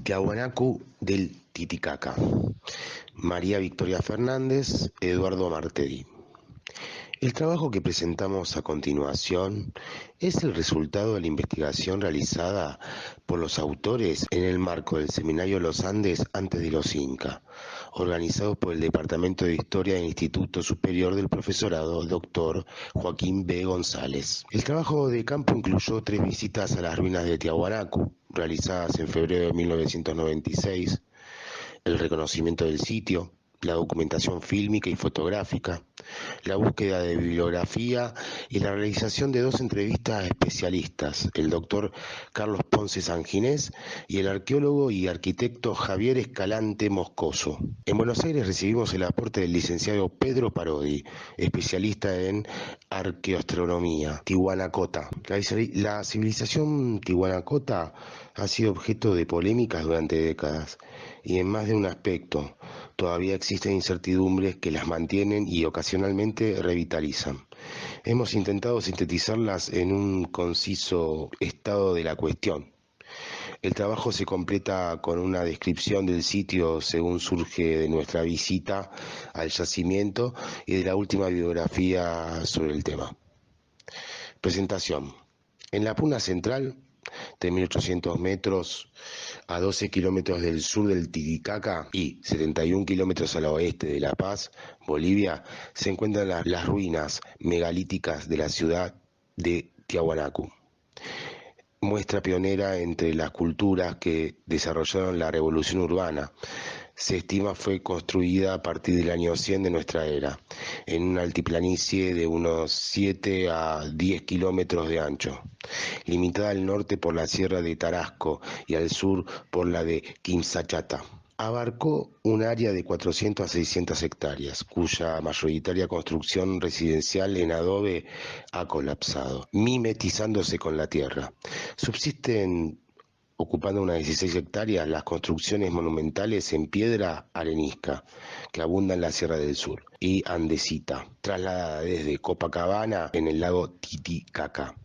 Tiahuanacu del Titicaca. María Victoria Fernández, Eduardo Martelli. El trabajo que presentamos a continuación es el resultado de la investigación realizada por los autores en el marco del Seminario Los Andes antes de los Incas, organizado por el Departamento de Historia del Instituto Superior del Profesorado Dr. Joaquín B. González. El trabajo de campo incluyó 3 visitas a las ruinas de Tiahuanacu, realizadas en febrero de 1996, el reconocimiento del sitio, la documentación fílmica y fotográfica, la búsqueda de bibliografía y la realización de 2 entrevistas a especialistas, el doctor Carlos Ponce Sanginés y el arqueólogo y arquitecto Javier Escalante Moscoso. En Buenos Aires recibimos el aporte del licenciado Pedro Parodi, especialista en arqueoastronomía, Tihuanacota. La civilización Tihuanacota ha sido objeto de polémicas durante décadas y en más de un aspecto. Todavía existen incertidumbres que las mantienen y ocasionalmente revitalizan. Hemos intentado sintetizarlas en un conciso estado de la cuestión. El trabajo se completa con una descripción del sitio según surge de nuestra visita al yacimiento y de la última bibliografía sobre el tema. Presentación. En la puna central, de 1800 metros a 12 kilómetros del sur del Titicaca y 71 kilómetros al oeste de La Paz, Bolivia, se encuentran las ruinas megalíticas de la ciudad de Tiahuanacu. Muestra pionera entre las culturas que desarrollaron la revolución urbana. Se estima fue construida a partir del año 100 de nuestra era, en una altiplanicie de unos 7 a 10 kilómetros de ancho, limitada al norte por la sierra de Tarasco y al sur por la de Quimsachata. Abarcó un área de 400 a 600 hectáreas, cuya mayoritaria construcción residencial en adobe ha colapsado, mimetizándose con la tierra. Subsisten, ocupando unas 16 hectáreas, las construcciones monumentales en piedra arenisca, que abundan en la Sierra del Sur, y andesita, trasladada desde Copacabana en el lago Titicaca,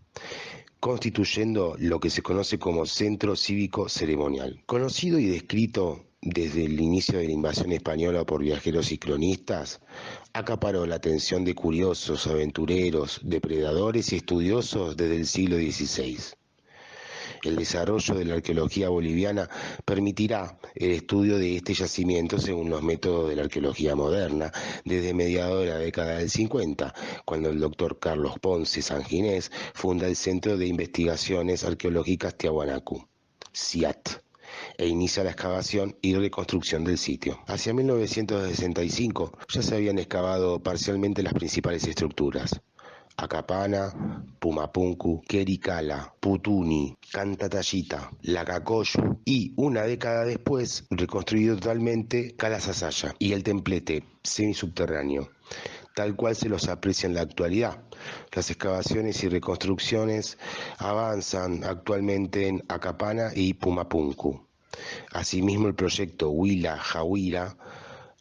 constituyendo lo que se conoce como Centro Cívico Ceremonial. Conocido y descrito desde el inicio de la invasión española por viajeros y cronistas, acaparó la atención de curiosos, aventureros, depredadores y estudiosos desde el siglo XVI. El desarrollo de la arqueología boliviana permitirá el estudio de este yacimiento según los métodos de la arqueología moderna, desde mediados de la década del 50, cuando el doctor Carlos Ponce Sanginés funda el Centro de Investigaciones Arqueológicas Tiahuanacu, CIAT, e inicia la excavación y reconstrucción del sitio. Hacia 1965 ya se habían excavado parcialmente las principales estructuras: Acapana, Pumapunku, Quericala, Putuni, Cantatallita, Lacacoyu y, una década después, reconstruido totalmente Calasasaya y el templete semisubterráneo, tal cual se los aprecia en la actualidad. Las excavaciones y reconstrucciones avanzan actualmente en Acapana y Pumapunku. Asimismo, el proyecto Huila Jauira,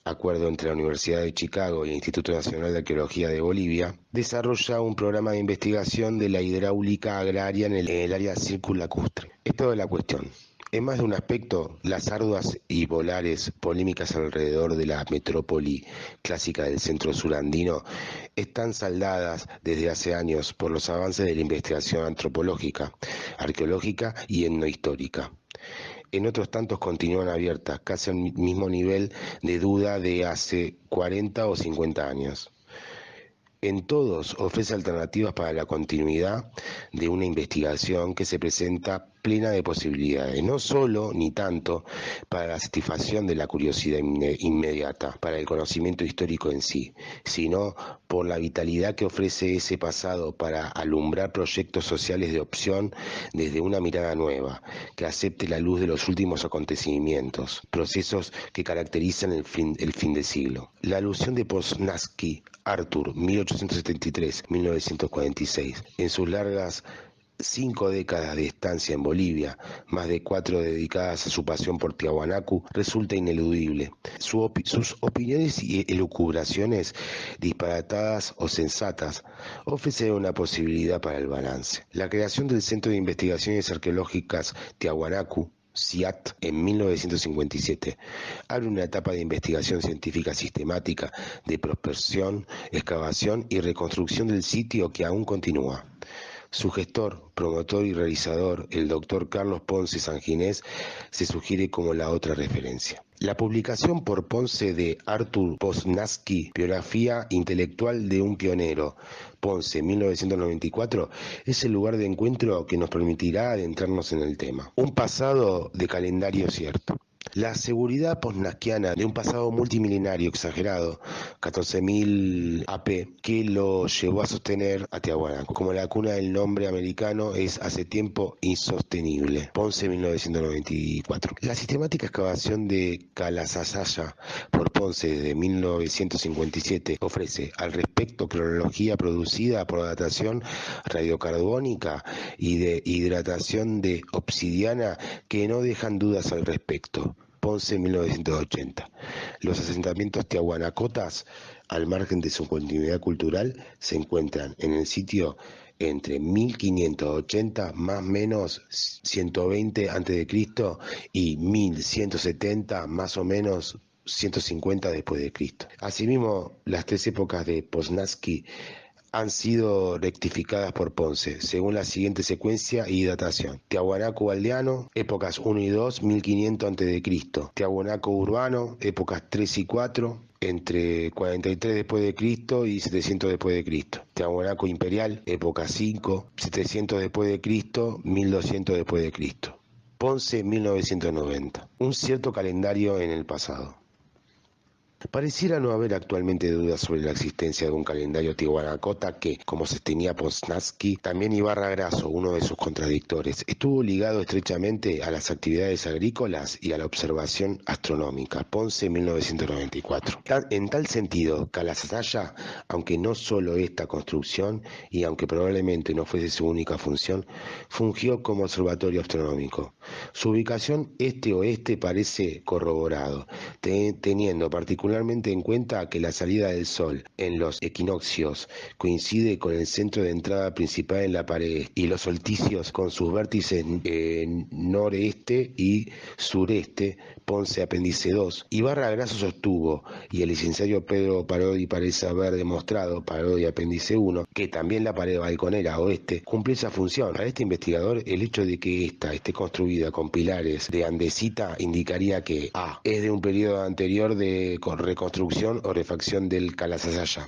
acuerdo entre la Universidad de Chicago y el Instituto Nacional de Arqueología de Bolivia, desarrolla un programa de investigación de la hidráulica agraria en el área circunlacustre. Esto es la cuestión. En más de un aspecto, las arduas y volares polémicas alrededor de la metrópoli clásica del centro surandino están saldadas desde hace años por los avances de la investigación antropológica, arqueológica y etnohistórica. En otros tantos continúan abiertas, casi al mismo nivel de duda de hace 40 o 50 años. En todos ofrece alternativas para la continuidad de una investigación que se presenta plena de posibilidades, no solo ni tanto para la satisfacción de la curiosidad inmediata, para el conocimiento histórico en sí, sino por la vitalidad que ofrece ese pasado para alumbrar proyectos sociales de opción desde una mirada nueva, que acepte la luz de los últimos acontecimientos, procesos que caracterizan el fin del siglo. La alusión de Poznański, Artur, 1873-1946, en sus largas 5 décadas de estancia en Bolivia, más de 4 dedicadas a su pasión por Tiahuanacu, resulta ineludible. Sus opiniones y elucubraciones, disparatadas o sensatas, ofrecen una posibilidad para el balance. La creación del Centro de Investigaciones Arqueológicas Tiahuanacu CIAT en 1957, abre una etapa de investigación científica sistemática de prospección, excavación y reconstrucción del sitio que aún continúa. Su gestor, promotor y realizador, el doctor Carlos Ponce Sanginés, se sugiere como la otra referencia. La publicación por Ponce de Artur Poznański, Biografía intelectual de un pionero, Ponce, 1994, es el lugar de encuentro que nos permitirá adentrarnos en el tema. Un pasado de calendario cierto. La seguridad poznańskiana de un pasado multimilenario exagerado, 14.000 AP, que lo llevó a sostener a Tiahuanaco como la cuna del nombre americano es hace tiempo insostenible. Ponce, 1994. La sistemática excavación de Calasasaya por Ponce desde 1957 ofrece al respecto cronología producida por datación radiocarbónica y de hidratación de obsidiana que no dejan dudas al respecto. Ponce, 1980. Los asentamientos tiahuanacotas, al margen de su continuidad cultural, se encuentran en el sitio entre 1580 más menos 120 a.C. y 1170 más o menos 150 después de Cristo. Asimismo, las tres épocas de Poznański han sido rectificadas por Ponce, según la siguiente secuencia y datación. Tiahuanaco aldeano, épocas 1 y 2, 1500 a.C. Tiahuanaco urbano, épocas 3 y 4, entre 43 después de Cristo y 700 después de Cristo. Tiahuanaco imperial, época 5, 700 después de Cristo, 1200 después de Cristo. Ponce, 1990. Un cierto calendario en el pasado. Pareciera no haber actualmente dudas sobre la existencia de un calendario tiahuanacota que, como sostenía Poznański, también Ibarra Grasso, uno de sus contradictores, estuvo ligado estrechamente a las actividades agrícolas y a la observación astronómica. Ponce, 1994. En tal sentido, Calasasaya, aunque no solo esta construcción y aunque probablemente no fuese su única función, fungió como observatorio astronómico. Su ubicación este-oeste parece corroborado, teniendo particularmente en cuenta que la salida del Sol en los equinoccios coincide con el centro de entrada principal en la pared y los solsticios con sus vértices noreste y sureste, Ponce apéndice 2. Ibarra Grasso sostuvo, y el licenciado Pedro Parodi parece haber demostrado, Parodi apéndice 1, que también la pared balconera oeste cumple esa función. Para este investigador, el hecho de que ésta esté construida con pilares de andesita indicaría que A. es de un periodo anterior de reconstrucción o refacción del Calasasaya,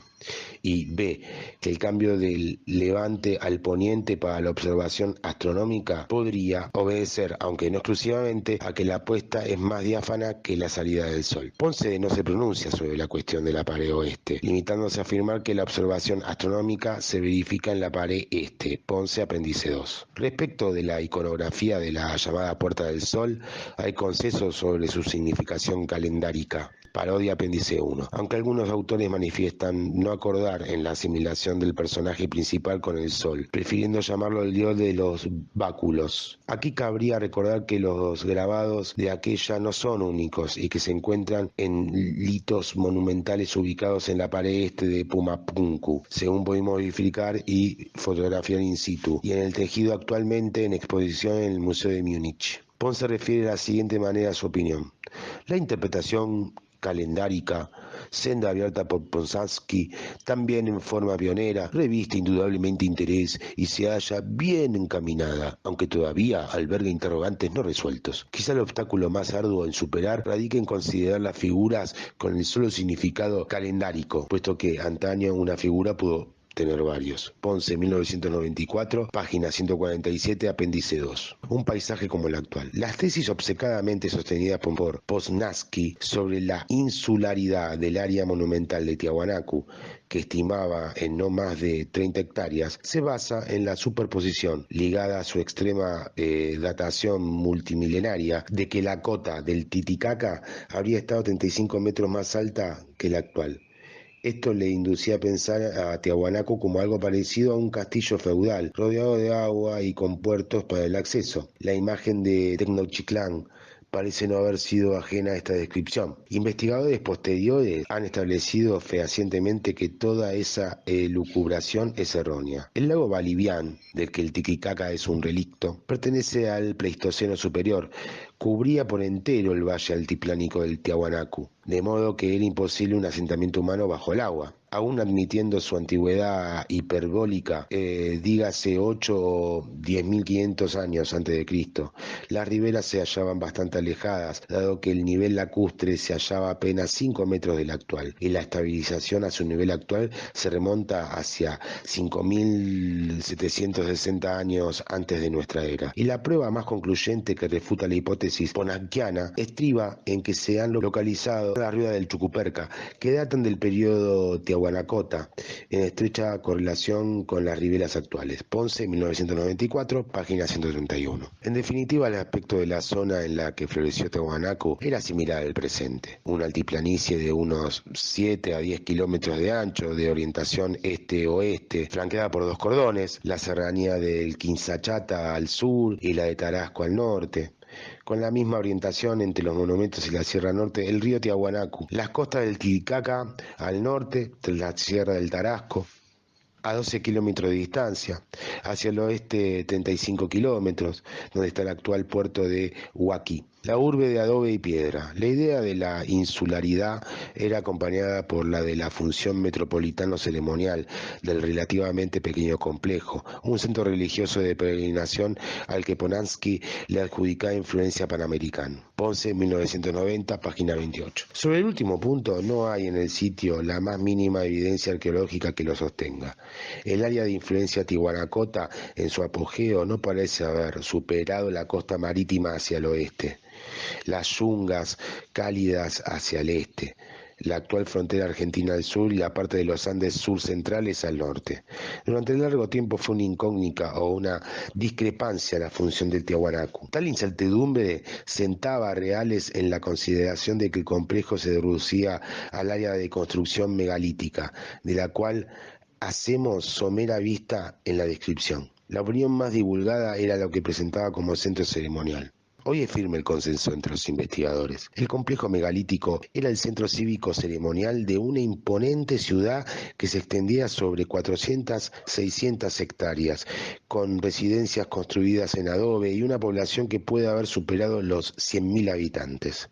y B. que el cambio del levante al poniente para la observación astronómica podría obedecer, aunque no exclusivamente, a que la puesta es más diáfana que la salida del Sol. Ponce no se pronuncia sobre la cuestión de la pared oeste, limitándose a afirmar que la observación astronómica se verifica en la pared este, Ponce apéndice 2. Respecto de la iconografía de la llamada Puerta del Sol, hay consenso sobre su significación calendárica. Parodi apéndice 1. Aunque algunos autores manifiestan no acordar en la asimilación del personaje principal con el Sol, prefiriendo llamarlo el dios de los báculos. Aquí cabría recordar que los grabados de aquella no son únicos y que se encuentran en litos monumentales ubicados en la pared este de Pumapunku, según pudimos verificar y fotografiar in situ, y en el tejido actualmente en exposición en el Museo de Múnich. Ponce refiere de la siguiente manera a su opinión. La interpretación calendárica, senda abierta por Poznański, también en forma pionera, reviste indudablemente interés y se halla bien encaminada, aunque todavía alberga interrogantes no resueltos. Quizá el obstáculo más arduo en superar radica en considerar las figuras con el solo significado calendárico, puesto que antaño una figura pudo tener varios. Ponce, 1994, página 147, apéndice 2. Un paisaje como el actual. Las tesis obcecadamente sostenidas por Poznański sobre la insularidad del área monumental de Tiahuanacu, que estimaba en no más de 30 hectáreas, se basa en la superposición, ligada a su extrema datación multimilenaria, de que la cota del Titicaca habría estado 35 metros más alta que la actual. Esto le inducía a pensar a Tiahuanaco como algo parecido a un castillo feudal, rodeado de agua y con puertos para el acceso. La imagen de Tenochtitlán parece no haber sido ajena a esta descripción. Investigadores posteriores han establecido fehacientemente que toda esa elucubración es errónea. El lago Balivián, del que el Titicaca es un relicto, pertenece al Pleistoceno superior, cubría por entero el valle altiplánico del Tiahuanacu, de modo que era imposible un asentamiento humano bajo el agua. Aún admitiendo su antigüedad hiperbólica, dígase 8 o 10.500 años antes de Cristo, las riberas se hallaban bastante alejadas, dado que el nivel lacustre se hallaba apenas 5 metros del actual, y la estabilización a su nivel actual se remonta hacia 5.760 años antes de nuestra era. Y la prueba más concluyente que refuta la hipótesis ponanquiana estriba en que se han localizado las ruedas del Chucuperca, que datan del periodo Tiahuanacota, en estrecha correlación con las riberas actuales. Ponce, 1994, página 131. En definitiva, el aspecto de la zona en la que floreció Tiahuanaco era similar al presente. Una altiplanicie de unos 7 a 10 kilómetros de ancho, de orientación este-oeste, flanqueada por dos cordones, la serranía del Quinzachata al sur y la de Tarasco al norte. Con la misma orientación entre los monumentos y la Sierra Norte, el río Tiahuanacu, las costas del Titicaca al norte, la Sierra del Tarasco, a 12 kilómetros de distancia, hacia el oeste 35 kilómetros, donde está el actual puerto de Huaqui. La urbe de adobe y piedra. La idea de la insularidad era acompañada por la de la función metropolitano-ceremonial del relativamente pequeño complejo, un centro religioso de peregrinación al que Polanski le adjudicaba influencia panamericana. Ponce, 1990, página 28. Sobre el último punto, no hay en el sitio la más mínima evidencia arqueológica que lo sostenga. El área de influencia tihuanacota en su apogeo no parece haber superado la costa marítima hacia el oeste, las yungas cálidas hacia el este, la actual frontera argentina al sur y la parte de los Andes sur-centrales al norte. Durante largo tiempo fue una incógnita o una discrepancia la función del Tiahuanacu. Tal incertidumbre sentaba reales en la consideración de que el complejo se reducía al área de construcción megalítica, de la cual hacemos somera vista en la descripción. La opinión más divulgada era lo que presentaba como centro ceremonial. Hoy es firme el consenso entre los investigadores. El complejo megalítico era el centro cívico ceremonial de una imponente ciudad que se extendía sobre 400-600 hectáreas, con residencias construidas en adobe y una población que puede haber superado los 100.000 habitantes.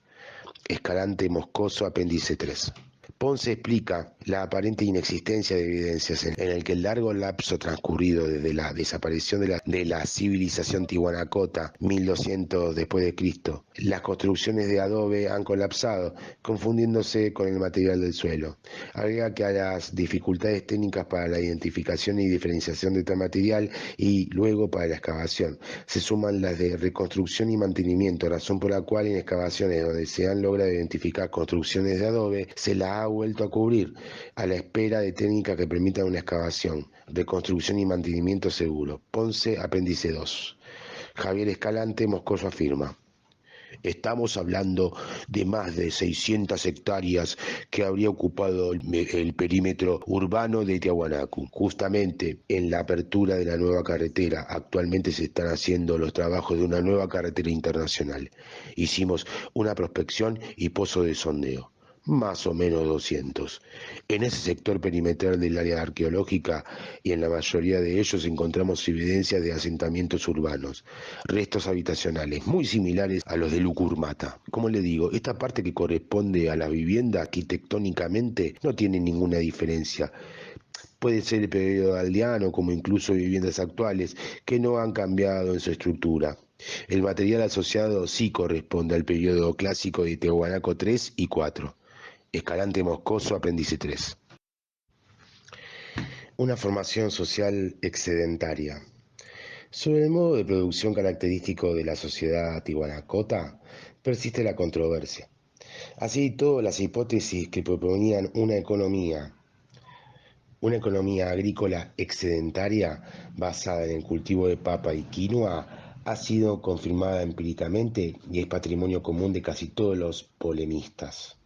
Escalante Moscoso, apéndice 3. Ponce explica la aparente inexistencia de evidencias en el que el largo lapso transcurrido desde la desaparición de la civilización tihuanacota, 1200 después de Cristo, las construcciones de adobe han colapsado, confundiéndose con el material del suelo. Agrega que a las dificultades técnicas para la identificación y diferenciación de tal material y luego para la excavación, se suman las de reconstrucción y mantenimiento, razón por la cual en excavaciones donde se han logrado identificar construcciones de adobe, se la ha vuelto a cubrir, a la espera de técnicas que permitan una excavación, reconstrucción y mantenimiento seguro. Ponce, apéndice 2. Javier Escalante Moscoso afirma: estamos hablando de más de 600 hectáreas que habría ocupado el perímetro urbano de Tiahuanacu. Justamente en la apertura de la nueva carretera, actualmente se están haciendo los trabajos de una nueva carretera internacional. Hicimos una prospección y pozo de sondeo. Más o menos 200. En ese sector perimetral del área arqueológica y en la mayoría de ellos encontramos evidencias de asentamientos urbanos, restos habitacionales muy similares a los de Lucurmata. Como le digo, esta parte que corresponde a la vivienda arquitectónicamente no tiene ninguna diferencia. Puede ser el periodo aldeano como incluso viviendas actuales que no han cambiado en su estructura. El material asociado sí corresponde al periodo clásico de Tiahuanaco 3 y 4. Escalante Moscoso, apéndice 3. Una formación social excedentaria. Sobre el modo de producción característico de la sociedad tihuanacota, persiste la controversia. Así, todas las hipótesis que proponían una economía agrícola excedentaria basada en el cultivo de papa y quinoa ha sido confirmada empíricamente y es patrimonio común de casi todos los polemistas.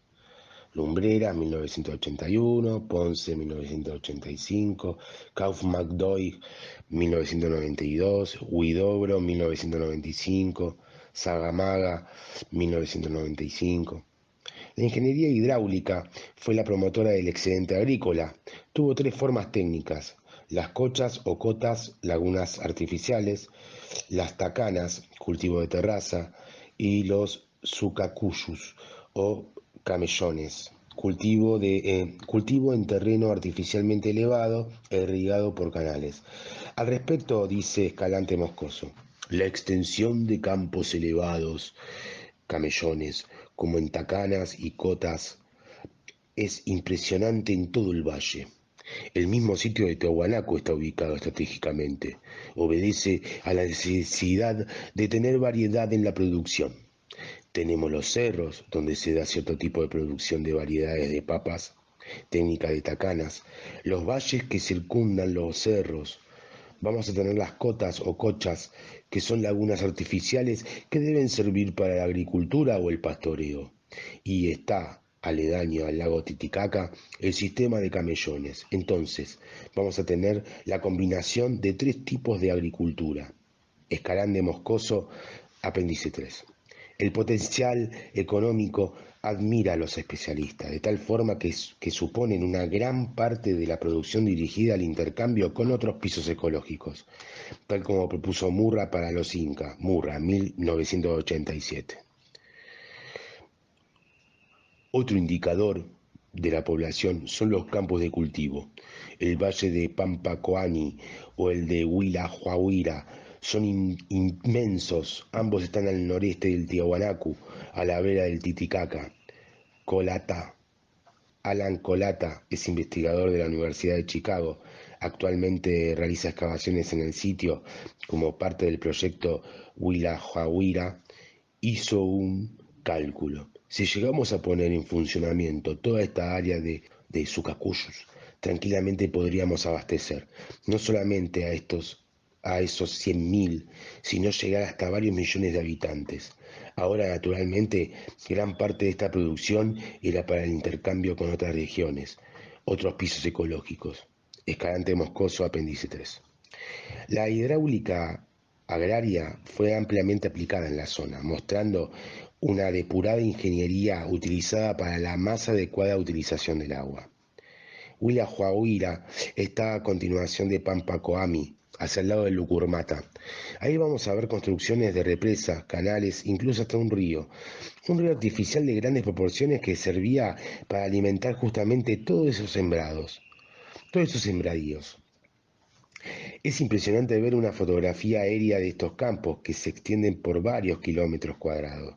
Lumbreras, 1981, Ponce, 1985, Kaufmann-Doig, 1992, Huidobro, 1995, Sagamaga, 1995. La ingeniería hidráulica fue la promotora del excedente agrícola. Tuvo tres formas técnicas: las cochas o cotas, lagunas artificiales; las tacanas, cultivo de terraza; y los sucacuyus o camellones, cultivo en terreno artificialmente elevado e irrigado por canales. Al respecto, dice Escalante Moscoso, la extensión de campos elevados, camellones, como en tacanas y cotas, es impresionante en todo el valle. El mismo sitio de Tiahuanaco está ubicado estratégicamente. Obedece a la necesidad de tener variedad en la producción. Tenemos los cerros, donde se da cierto tipo de producción de variedades de papas, técnica de tacanas, los valles que circundan los cerros. Vamos a tener las cotas o cochas, que son lagunas artificiales que deben servir para la agricultura o el pastoreo. Y está aledaño al lago Titicaca el sistema de camellones. Entonces, vamos a tener la combinación de tres tipos de agricultura. Escalante Moscoso, apéndice 3. El potencial económico admira a los especialistas, de tal forma que suponen una gran parte de la producción dirigida al intercambio con otros pisos ecológicos, tal como propuso Murra para los Incas, Murra, 1987. Otro indicador de la población son los campos de cultivo. El valle de Pampacoani o el de Huila son inmensos, ambos están al noreste del Tiahuanacu, a la vera del Titicaca. Alan Colata es investigador de la Universidad de Chicago. Actualmente realiza excavaciones en el sitio como parte del proyecto Huila. Hizo un cálculo. Si llegamos a poner en funcionamiento toda esta área de Sucacuyus, tranquilamente podríamos abastecer no solamente a esos 100.000, sino llegar hasta varios millones de habitantes. Ahora, naturalmente, gran parte de esta producción era para el intercambio con otras regiones, otros pisos ecológicos. Escalante Moscoso, apéndice 3. La hidráulica agraria fue ampliamente aplicada en la zona, mostrando una depurada ingeniería utilizada para la más adecuada utilización del agua. Huila está a continuación de Pampacoami, hacia el lado del Lucurmata. Ahí vamos a ver construcciones de represas, canales, incluso hasta un río artificial de grandes proporciones que servía para alimentar justamente todos esos sembradíos. Es impresionante ver una fotografía aérea de estos campos que se extienden por varios kilómetros cuadrados.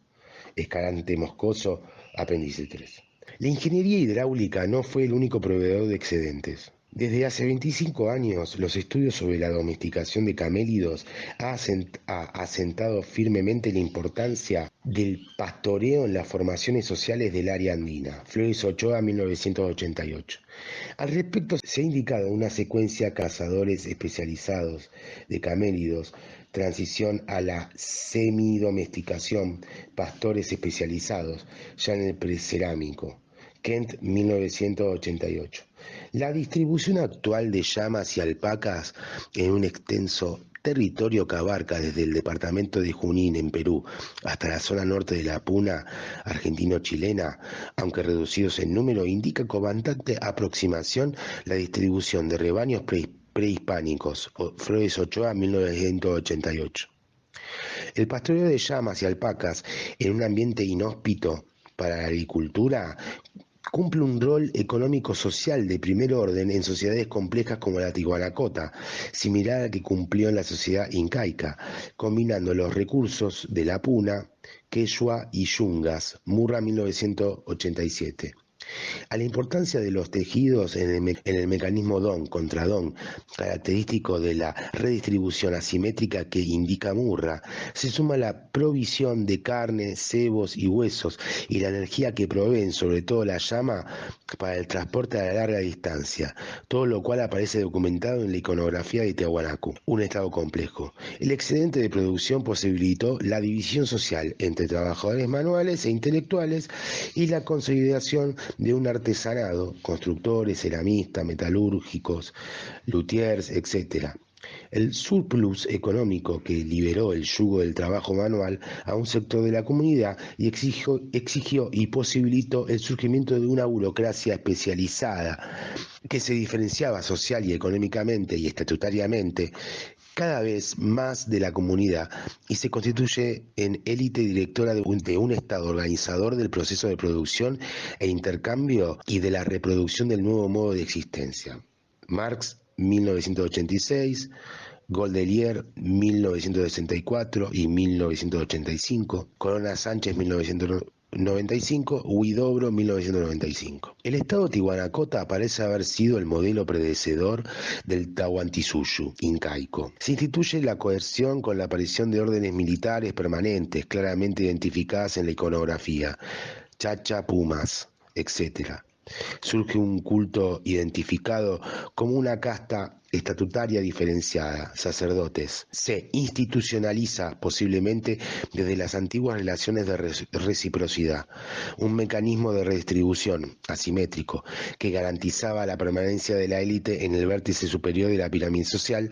Escalante Moscoso, apéndice 3. La ingeniería hidráulica no fue el único proveedor de excedentes. Desde hace 25 años, los estudios sobre la domesticación de camélidos han asentado firmemente la importancia del pastoreo en las formaciones sociales del área andina. Flores Ochoa, 1988. Al respecto, se ha indicado una secuencia cazadores especializados de camélidos, transición a la semidomesticación, pastores especializados, ya en el precerámico. Kent, 1988. La distribución actual de llamas y alpacas en un extenso territorio que abarca desde el departamento de Junín en Perú hasta la zona norte de la Puna argentino-chilena, aunque reducidos en número, indica con bastante aproximación la distribución de rebaños prehispánicos. Flores Ochoa, 1988. El pastoreo de llamas y alpacas en un ambiente inhóspito para la agricultura cumple un rol económico-social de primer orden en sociedades complejas como la Tihuanacota, similar al que cumplió en la sociedad incaica, combinando los recursos de la puna, quechua y yungas. Murra, 1987. A la importancia de los tejidos en el mecanismo Don contra Don, característico de la redistribución asimétrica que indica Murra, se suma la provisión de carne, sebos y huesos y la energía que proveen, sobre todo la llama, para el transporte a la larga distancia, todo lo cual aparece documentado en la iconografía de Tiahuanacu, un estado complejo. El excedente de producción posibilitó la división social entre trabajadores manuales e intelectuales y la consolidación de un artesanado, constructores, ceramistas, metalúrgicos, luthiers, etc. El surplus económico que liberó el yugo del trabajo manual a un sector de la comunidad y exigió y posibilitó el surgimiento de una burocracia especializada que se diferenciaba social y económicamente y estatutariamente cada vez más de la comunidad y se constituye en élite directora de un Estado organizador del proceso de producción e intercambio y de la reproducción del nuevo modo de existencia. Marx, 1986, Goldelier, 1964 y 1985, Corona Sánchez, 1995, Huidobro, 1995. El estado Tiwanacota parece haber sido el modelo predecesor del Tahuantinsuyo incaico. Se instituye la coerción con la aparición de órdenes militares permanentes, claramente identificadas en la iconografía, Chacha, Pumas, etc. Surge un culto identificado como una casta estatutaria diferenciada, sacerdotes. Se institucionaliza posiblemente desde las antiguas relaciones de reciprocidad, un mecanismo de redistribución asimétrico que garantizaba la permanencia de la élite en el vértice superior de la pirámide social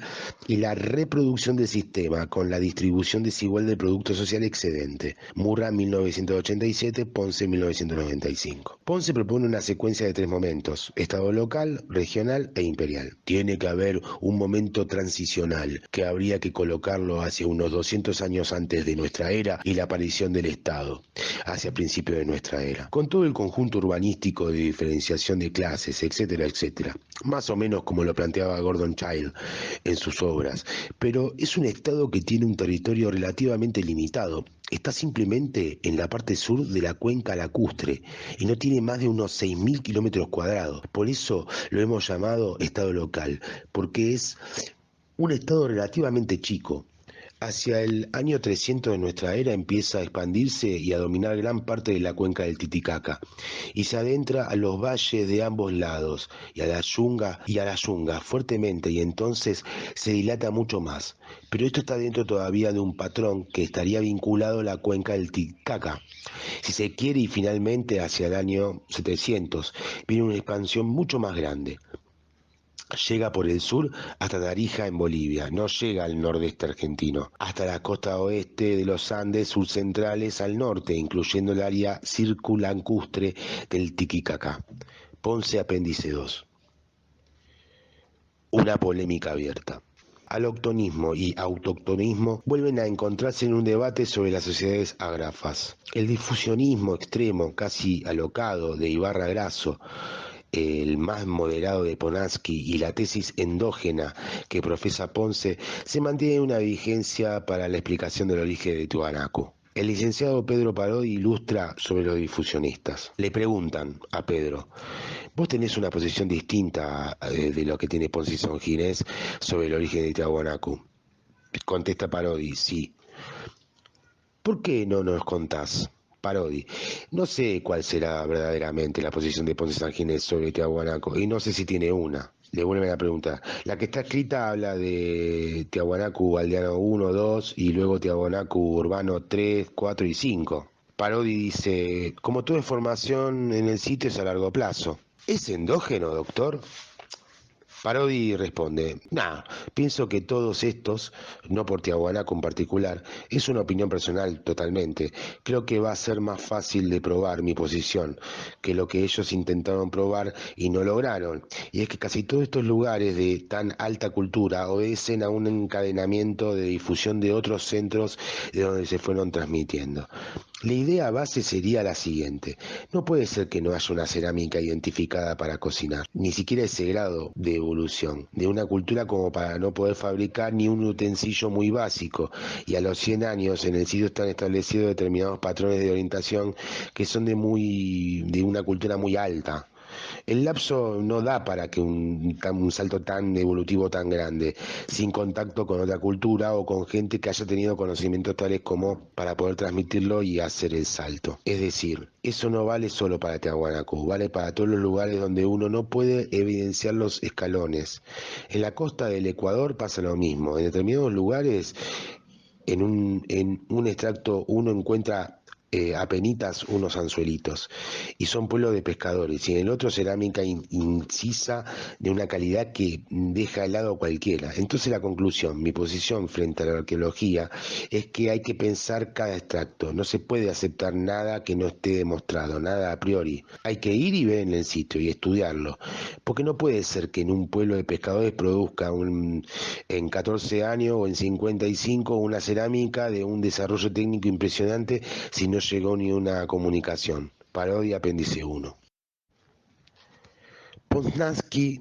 y la reproducción del sistema con la distribución desigual del producto social excedente. Murra, 1987, Ponce, 1995. Ponce propone una secuencia de 3 momentos: estado local, regional e imperial. Tiene que haber un momento transicional que habría que colocarlo hacia unos 200 años antes de nuestra era y la aparición del Estado, hacia principios de nuestra era, con todo el conjunto urbanístico de diferenciación de clases, etcétera, etcétera, más o menos como lo planteaba Gordon Childe en sus obras, pero es un Estado que tiene un territorio relativamente limitado. Está simplemente en la parte sur de la cuenca lacustre y no tiene más de unos 6.000 kilómetros cuadrados. Por eso lo hemos llamado Estado local, porque es un Estado relativamente chico. Hacia el año 300 de nuestra era empieza a expandirse y a dominar gran parte de la cuenca del Titicaca y se adentra a los valles de ambos lados y a la yunga fuertemente, y entonces se dilata mucho más. Pero esto está dentro todavía de un patrón que estaría vinculado a la cuenca del Titicaca. Si se quiere, y finalmente hacia el año 700 viene una expansión mucho más grande. Llega por el sur hasta Tarija en Bolivia, no llega al nordeste argentino, hasta la costa oeste de los Andes surcentrales al norte, incluyendo el área circunlacustre del Titicaca. Ponce, apéndice 2. Una polémica abierta. Aloctonismo y autoctonismo vuelven a encontrarse en un debate sobre las sociedades agrafas. El difusionismo extremo, casi alocado, de Ibarra Grasso, el más moderado de Polanski, y la tesis endógena que profesa Ponce se mantiene una vigencia para la explicación del origen de Tiwanaku. El licenciado Pedro Parodi ilustra sobre los difusionistas. Le preguntan a Pedro: vos tenés una posición distinta de lo que tiene Ponce y Songines sobre el origen de Tiwanaku. Contesta Parodi: sí. ¿Por qué no nos contás? Parodi: no sé cuál será verdaderamente la posición de Ponce Sangines sobre Tiahuanaco, y no sé si tiene una. Le vuelven a preguntar. La que está escrita habla de Tiahuanacu aldeano 1, 2 y luego Tiahuanacu urbano 3, 4 y 5. Parodi dice: como toda información en el sitio es a largo plazo. ¿Es endógeno, doctor? Parodi responde: pienso que todos estos, no por Tiahuanaco en particular, es una opinión personal totalmente. Creo que va a ser más fácil de probar mi posición que lo que ellos intentaron probar y no lograron. Y es que casi todos estos lugares de tan alta cultura obedecen a un encadenamiento de difusión de otros centros de donde se fueron transmitiendo. La idea base sería la siguiente: no puede ser que no haya una cerámica identificada para cocinar, ni siquiera ese grado de evolución, de una cultura como para no poder fabricar ni un utensilio muy básico, y a los 100 años en el sitio están establecidos determinados patrones de orientación que son de una cultura muy alta. El lapso no da para que un salto tan evolutivo tan grande, sin contacto con otra cultura o con gente que haya tenido conocimientos tales como para poder transmitirlo y hacer el salto. Es decir, eso no vale solo para Tiahuanaco, vale para todos los lugares donde uno no puede evidenciar los escalones. En la costa del Ecuador pasa lo mismo. En determinados lugares, en un extracto, uno encuentra apenitas unos anzuelitos, y son pueblos de pescadores, y en el otro cerámica incisa de una calidad que deja helado a cualquiera. Entonces la conclusión, mi posición frente a la arqueología es que hay que pensar cada extracto, no se puede aceptar nada que no esté demostrado, nada a priori. Hay que ir y ver en el sitio y estudiarlo, porque no puede ser que en un pueblo de pescadores produzca en 14 años o en 55 una cerámica de un desarrollo técnico impresionante si no llegó ni una comunicación. Parodia apéndice 1. Poznansky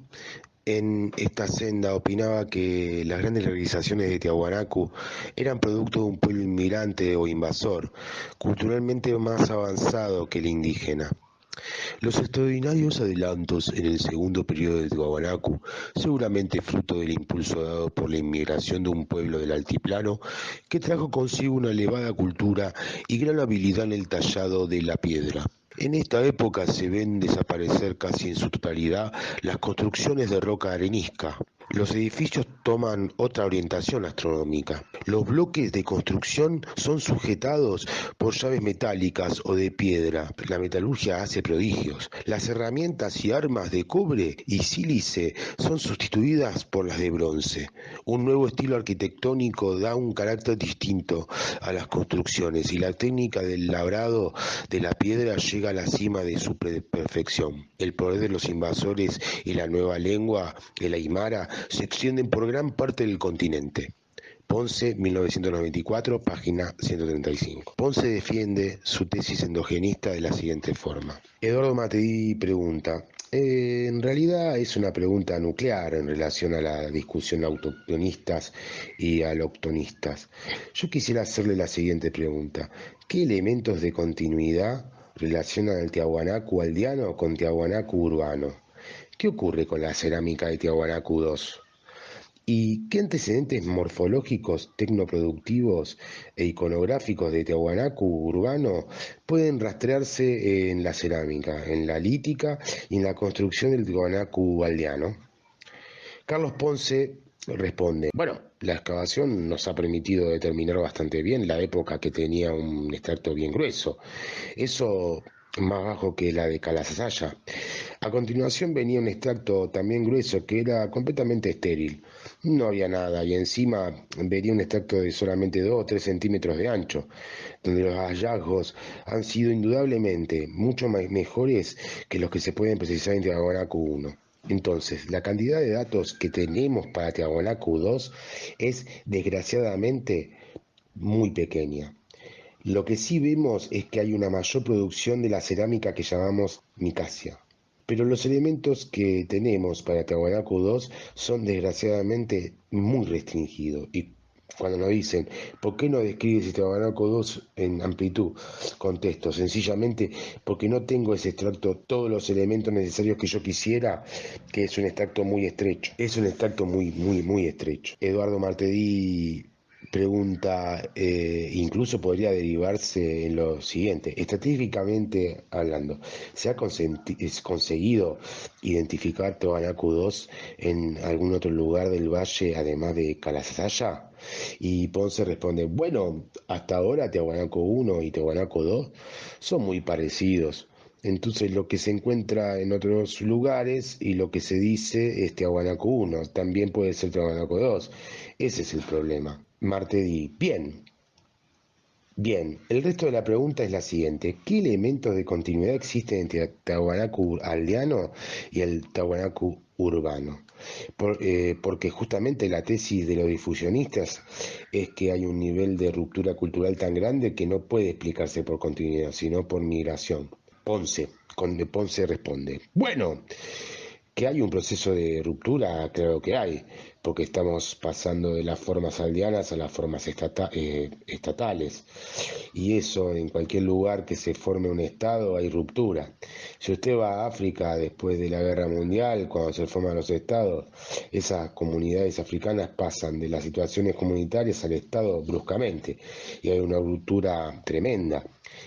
en esta senda opinaba que las grandes realizaciones de Tiahuanacu eran producto de un pueblo inmigrante o invasor, culturalmente más avanzado que el indígena. Los extraordinarios adelantos en el segundo periodo de Tiahuanacu, seguramente fruto del impulso dado por la inmigración de un pueblo del altiplano que trajo consigo una elevada cultura y gran habilidad en el tallado de la piedra. En esta época se ven desaparecer casi en su totalidad las construcciones de roca arenisca. Los edificios toman otra orientación astronómica. Los bloques de construcción son sujetados por llaves metálicas o de piedra. La metalurgia hace prodigios. Las herramientas y armas de cobre y sílice son sustituidas por las de bronce. Un nuevo estilo arquitectónico da un carácter distinto a las construcciones y la técnica del labrado de la piedra llega a la cima de su perfección. El poder de los invasores y la nueva lengua, el aymara, se extienden por gran parte del continente. Ponce, 1994, página 135. Ponce defiende su tesis endogenista de la siguiente forma. Eduardo Matedí pregunta, en realidad es una pregunta nuclear en relación a la discusión autoctonistas y aloctonistas. Yo quisiera hacerle la siguiente pregunta. ¿Qué elementos de continuidad relacionan al Tiahuanacu aldeano con Tiahuanacu urbano? ¿Qué ocurre con la cerámica de Tiahuanacu II? ¿Y qué antecedentes morfológicos, tecnoproductivos e iconográficos de Tiahuanacu urbano pueden rastrearse en la cerámica, en la lítica y en la construcción del Tiahuanacu aldeano? Carlos Ponce responde, bueno, la excavación nos ha permitido determinar bastante bien la época que tenía un extracto bien grueso, eso más bajo que la de Calasaya. A continuación venía un extracto también grueso que era completamente estéril, no había nada y encima venía un extracto de solamente 2 o 3 centímetros de ancho, donde los hallazgos han sido indudablemente mucho mejores que los que se pueden precisar en Tiahuanacu 1. Entonces, la cantidad de datos que tenemos para Tiahuanacu 2 es desgraciadamente muy pequeña. Lo que sí vemos es que hay una mayor producción de la cerámica que llamamos micasia. Pero los elementos que tenemos para Tiahuanacu 2 son desgraciadamente muy restringidos. Y cuando nos dicen, ¿por qué no describes Tiahuanacu 2 en amplitud? Contesto, sencillamente porque no tengo ese extracto, todos los elementos necesarios que yo quisiera, que es un extracto muy estrecho. Es un extracto muy estrecho. Eduardo Martedí pregunta, incluso podría derivarse en lo siguiente, estrategicamente hablando, ¿se ha conseguido identificar Tiahuanacu 2 en algún otro lugar del valle además de Calasaya? Y Ponce responde, bueno, hasta ahora Tiahuanacu 1 y Tiahuanacu 2 son muy parecidos. Entonces lo que se encuentra en otros lugares y lo que se dice es Tiahuanacu 1, también puede ser Tiahuanacu 2. Ese es el problema. Martedí, bien, el resto de la pregunta es la siguiente. ¿Qué elementos de continuidad existen entre el Tiahuanacu aldeano y el Tiahuanacu urbano? Porque justamente la tesis de los difusionistas es que hay un nivel de ruptura cultural tan grande que no puede explicarse por continuidad, sino por migración. Ponce responde, bueno, que hay un proceso de ruptura, creo que hay, porque estamos pasando de las formas aldeanas a las formas estatales, y eso en cualquier lugar que se forme un estado hay ruptura. Si usted va a África después de la Guerra Mundial, cuando se forman los estados, esas comunidades africanas pasan de las situaciones comunitarias al estado bruscamente, y hay una ruptura tremenda.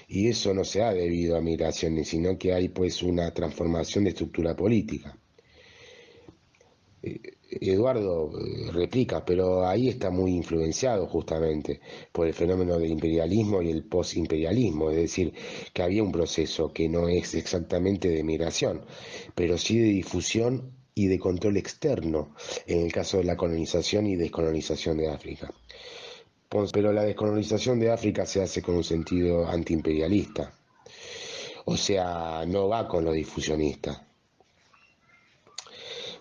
Y eso no se ha debido a migraciones, sino que hay pues una transformación de estructura política. Eduardo replica, pero ahí está muy influenciado justamente por el fenómeno del imperialismo y el postimperialismo, es decir, que había un proceso que no es exactamente de migración, pero sí de difusión y de control externo, en el caso de la colonización y descolonización de África. Pero la descolonización de África se hace con un sentido antiimperialista, o sea, no va con lo difusionista.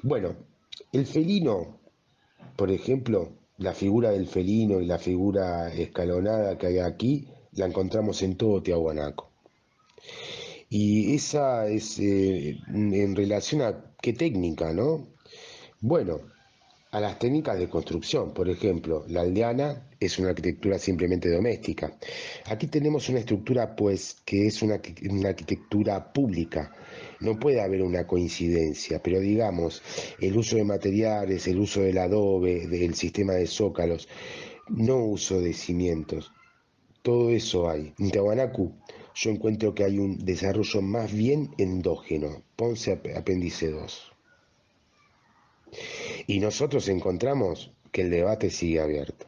Bueno, el felino, por ejemplo, la figura del felino y la figura escalonada que hay aquí, la encontramos en todo Tiahuanaco. Y esa es en relación a qué técnica, ¿no? Bueno, a las técnicas de construcción, por ejemplo, la aldeana es una arquitectura simplemente doméstica. Aquí tenemos una estructura, pues, que es una arquitectura pública. No puede haber una coincidencia, pero digamos, el uso de materiales, el uso del adobe, del sistema de zócalos, no uso de cimientos. Todo eso hay. En Tiahuanacu yo encuentro que hay un desarrollo más bien endógeno. Ponce apéndice 2. Y nosotros encontramos que el debate sigue abierto.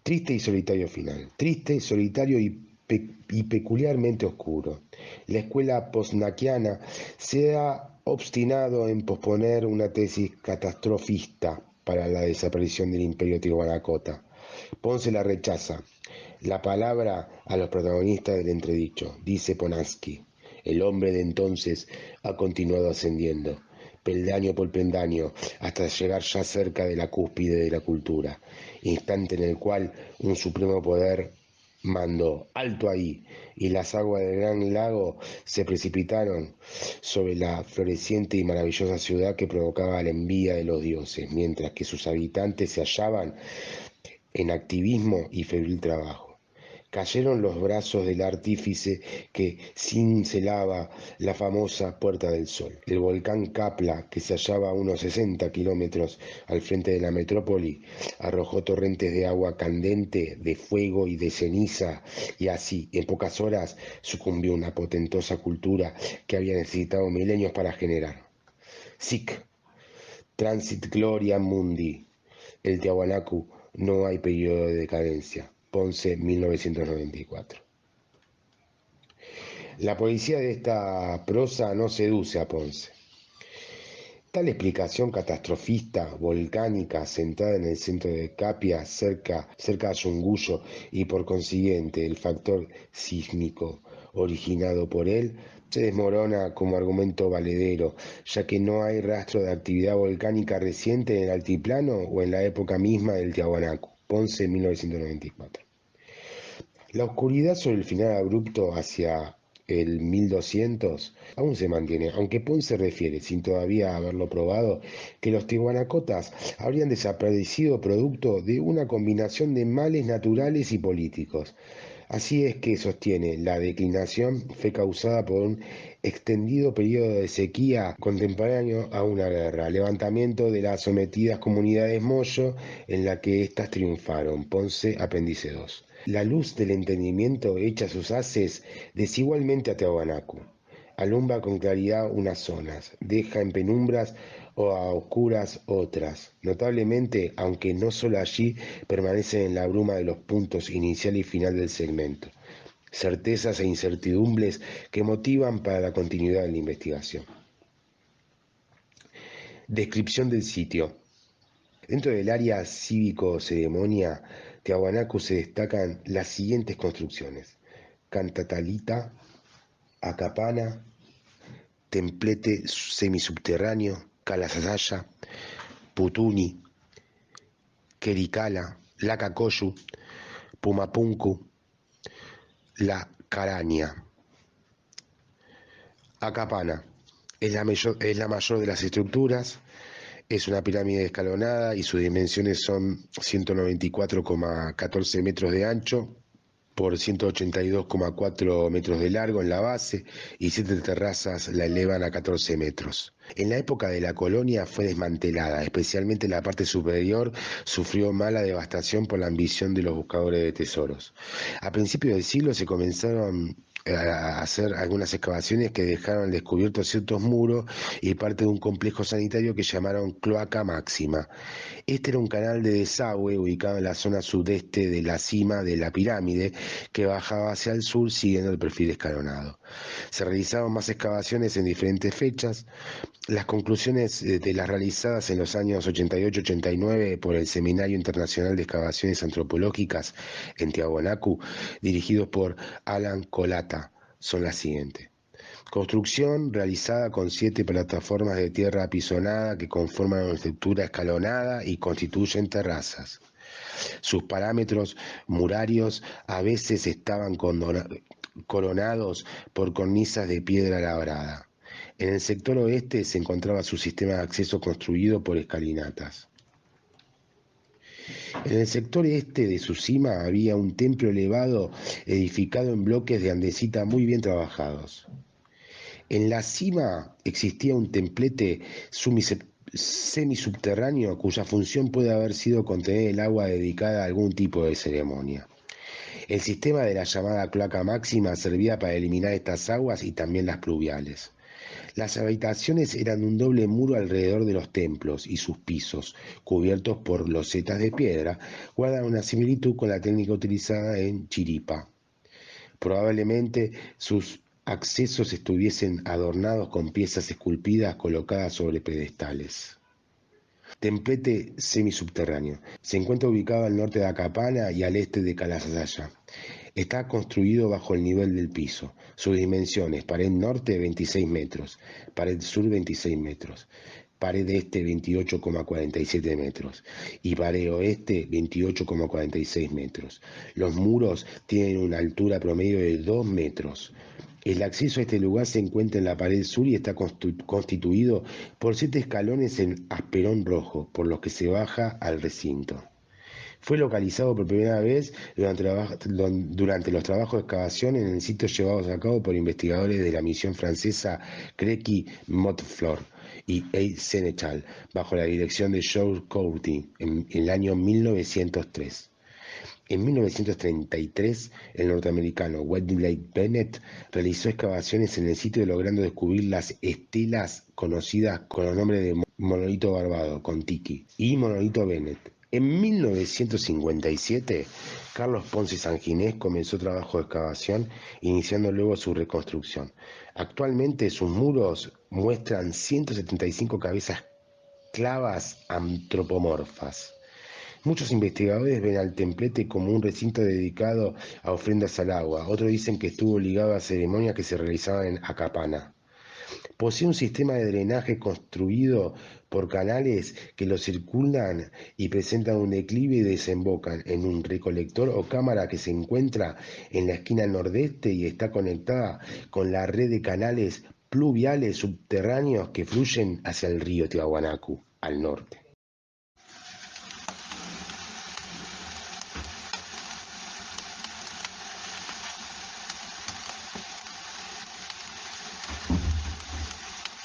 Triste y solitario final. Triste, solitario y peculiarmente oscuro. La escuela posnaquiana se ha obstinado en posponer una tesis catastrofista para la desaparición del imperio tihuanacota. Ponce la rechaza. La palabra a los protagonistas del entredicho, dice Ponansky. El hombre de entonces ha continuado ascendiendo, peldaño por peldaño, hasta llegar ya cerca de la cúspide de la cultura, instante en el cual un supremo poder mandó alto ahí, y las aguas del gran lago se precipitaron sobre la floreciente y maravillosa ciudad que provocaba la envidia de los dioses, mientras que sus habitantes se hallaban en activismo y febril trabajo. Cayeron los brazos del artífice que cincelaba la famosa Puerta del Sol. El volcán Kapla, que se hallaba a unos 60 kilómetros al frente de la metrópoli, arrojó torrentes de agua candente, de fuego y de ceniza, y así, en pocas horas, sucumbió una potentosa cultura que había necesitado milenios para generar. Sic, transit gloria mundi. El Tiahuanacu, no hay periodo de decadencia. Ponce, 1994. La poesía de esta prosa no seduce a Ponce. Tal explicación catastrofista, volcánica, sentada en el centro de Capia, cerca de Yunguyo, y por consiguiente el factor sísmico originado por él, se desmorona como argumento valedero, ya que no hay rastro de actividad volcánica reciente en el altiplano o en la época misma del Tiahuanacu. Ponce, 1994. La oscuridad sobre el final abrupto hacia el 1200 aún se mantiene, aunque Ponce refiere, sin todavía haberlo probado, que los tihuanacotas habrían desaparecido producto de una combinación de males naturales y políticos. Así es que sostiene, la declinación fue causada por un extendido periodo de sequía contemporáneo a una guerra, levantamiento de las sometidas comunidades Moyo en la que éstas triunfaron. Ponce, apéndice 2. La luz del entendimiento echa sus haces desigualmente a Tiahuanacu. Alumbra con claridad unas zonas, deja en penumbras o a oscuras otras. Notablemente, aunque no solo allí, permanecen en la bruma de los puntos inicial y final del segmento. Certezas e incertidumbres que motivan para la continuidad de la investigación. Descripción del sitio. Dentro del área cívico-ceremonia, Tiahuanacu se destacan las siguientes construcciones: Cantatalita, Acapana, templete semisubterráneo, Calasaya, Putuni, Quericala, Lacacoyu, Pumapunku, La Caraña. Acapana es la mayor de las estructuras, es una pirámide escalonada y sus dimensiones son 194,14 metros de ancho por 182,4 metros de largo en la base, y 7 terrazas la elevan a 14 metros. En la época de la colonia fue desmantelada, especialmente la parte superior sufrió mala devastación por la ambición de los buscadores de tesoros. A principios del siglo se comenzaron a hacer algunas excavaciones que dejaron al descubierto ciertos muros y parte de un complejo sanitario que llamaron Cloaca Máxima. Este era un canal de desagüe ubicado en la zona sudeste de la cima de la pirámide que bajaba hacia el sur siguiendo el perfil escalonado. Se realizaron más excavaciones en diferentes fechas. Las conclusiones de las realizadas en los años 88-89 por el Seminario Internacional de Excavaciones Antropológicas en Tiahuanacu, dirigido por Alan Colata, son las siguientes. Construcción realizada con 7 plataformas de tierra apisonada que conforman una estructura escalonada y constituyen terrazas. Sus parámetros murarios a veces estaban coronados por cornisas de piedra labrada. En el sector oeste se encontraba su sistema de acceso construido por escalinatas. En el sector este de su cima había un templo elevado edificado en bloques de andesita muy bien trabajados. En la cima existía un templete semisubterráneo cuya función puede haber sido contener el agua dedicada a algún tipo de ceremonia. El sistema de la llamada cloaca máxima servía para eliminar estas aguas y también las pluviales. Las habitaciones eran un doble muro alrededor de los templos y sus pisos, cubiertos por losetas de piedra, guardan una similitud con la técnica utilizada en Chiripa. Probablemente sus accesos estuviesen adornados con piezas esculpidas colocadas sobre pedestales. Templete semisubterráneo. Se encuentra ubicado al norte de Acapana y al este de Calasaya. Está construido bajo el nivel del piso. Sus dimensiones: pared norte 26 metros, pared sur 26 metros, pared este 28,47 metros y pared oeste 28,46 metros. Los muros tienen una altura promedio de 2 metros. El acceso a este lugar se encuentra en la pared sur y está constituido por 7 escalones en asperón rojo, por los que se baja al recinto. Fue localizado por primera vez durante los trabajos de excavación en el sitio llevados a cabo por investigadores de la misión francesa Créqui Montfort y A. Senechal, bajo la dirección de Georges Courty, en el año 1903. En 1933, el norteamericano Wedley Bennett realizó excavaciones en el sitio logrando descubrir las estelas conocidas con los nombres de monolito barbado, Kon-Tiki, y monolito Bennett. En 1957, Carlos Ponce Sanginés comenzó trabajo de excavación, iniciando luego su reconstrucción. Actualmente sus muros muestran 175 cabezas clavas antropomorfas. Muchos investigadores ven al templete como un recinto dedicado a ofrendas al agua. Otros dicen que estuvo ligado a ceremonias que se realizaban en Acapana. Posee un sistema de drenaje construido por canales que lo circundan y presentan un declive y desembocan en un recolector o cámara que se encuentra en la esquina nordeste y está conectada con la red de canales pluviales subterráneos que fluyen hacia el río Tiahuanacu, al norte.